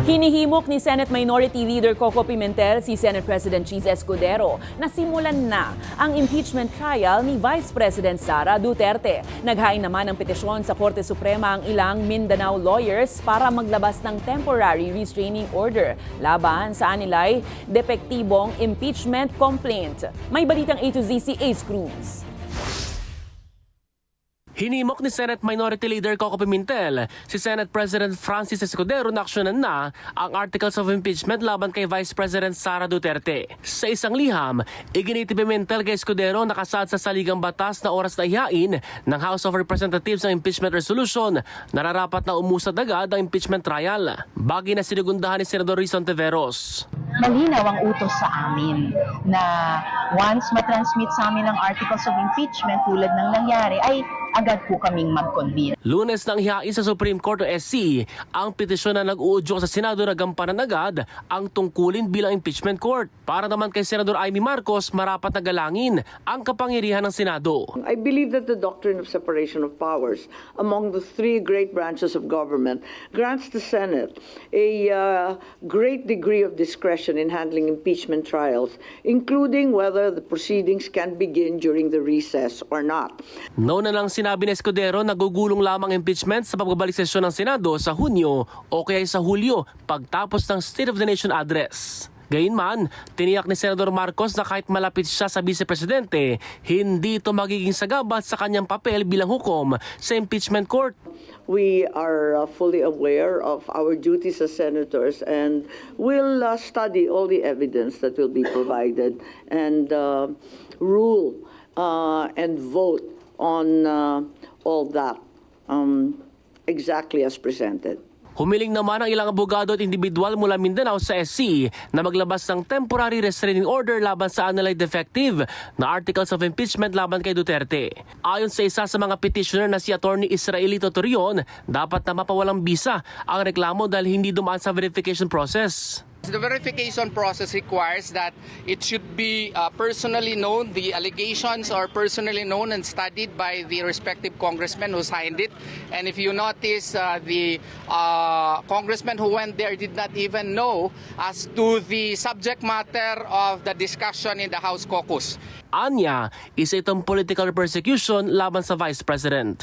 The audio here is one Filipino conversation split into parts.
Hinihimok ni Senate Minority Leader Coco Pimentel si Senate President Cheese Escudero na simulan na ang impeachment trial ni Vice President Sara Duterte. Naghain naman ng petisyon sa Korte Suprema ang ilang Mindanao lawyers para maglabas ng temporary restraining order laban sa anilay depektibong impeachment complaint. May balitang A to Z si Ace Cruz. Hinimok ni Senate Minority Leader Coco Pimentel si Senate President Francis Escudero na aksyonan na ang Articles of Impeachment laban kay Vice President Sara Duterte. Sa isang liham, iginiti Pimentel kay Escudero na kasaad sa saligang batas na oras na ihain ng House of Representatives ang impeachment resolution, nararapat na umusad agad ang impeachment trial. Bagay na sinugundahan ni Senador Rizon Teveros. Malinaw ang utos sa amin na once matransmit sa amin ang articles of impeachment tulad ng nangyari ay agad po kaming mag-convene. Lunes nang ihain sa Supreme Court o SC ang petisyon na nag-uudyok sa Senado na gampanan agad ang tungkulin bilang impeachment court. Para naman kay Senador Amy Marcos, marapat na galangin ang kapangyarihan ng Senado. I believe that the doctrine of separation of powers among the three great branches of government grants the Senate a great degree of discretion in handling impeachment trials, including whether the proceedings can begin during the recess or not. Noon na lang sinabi ni Escudero na gugulong lamang impeachment sa pagbabalik sesyon ng Senado sa Hunyo o kaya sa Hulyo pagtapos ng State of the Nation address. Gayunman, tiniyak ni Senador Marcos na kahit malapit siya sa Vice-Presidente, hindi ito magiging sagabal sa kanyang papel bilang hukom sa impeachment court. We are fully aware of our duties as senators and will study all the evidence that will be provided and rule and vote on all that exactly as presented. Humiling naman ang ilang abogado at individual mula Mindanao sa SC na maglabas ng temporary restraining order laban sa anilay defective na articles of impeachment laban kay Duterte. Ayon sa isa sa mga petitioner na si Attorney Israelito Torion, dapat na mapawalang bisa ang reklamo dahil hindi dumaan sa verification process. The verification process requires that it should be personally known, the allegations are personally known and studied by the respective congressman who signed it. And if you notice, the congressman who went there did not even know as to the subject matter of the discussion in the House caucus. Anya, isa itong political persecution laban sa Vice President.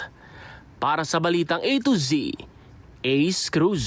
Para sa Balitang A to Z, Ace Cruz.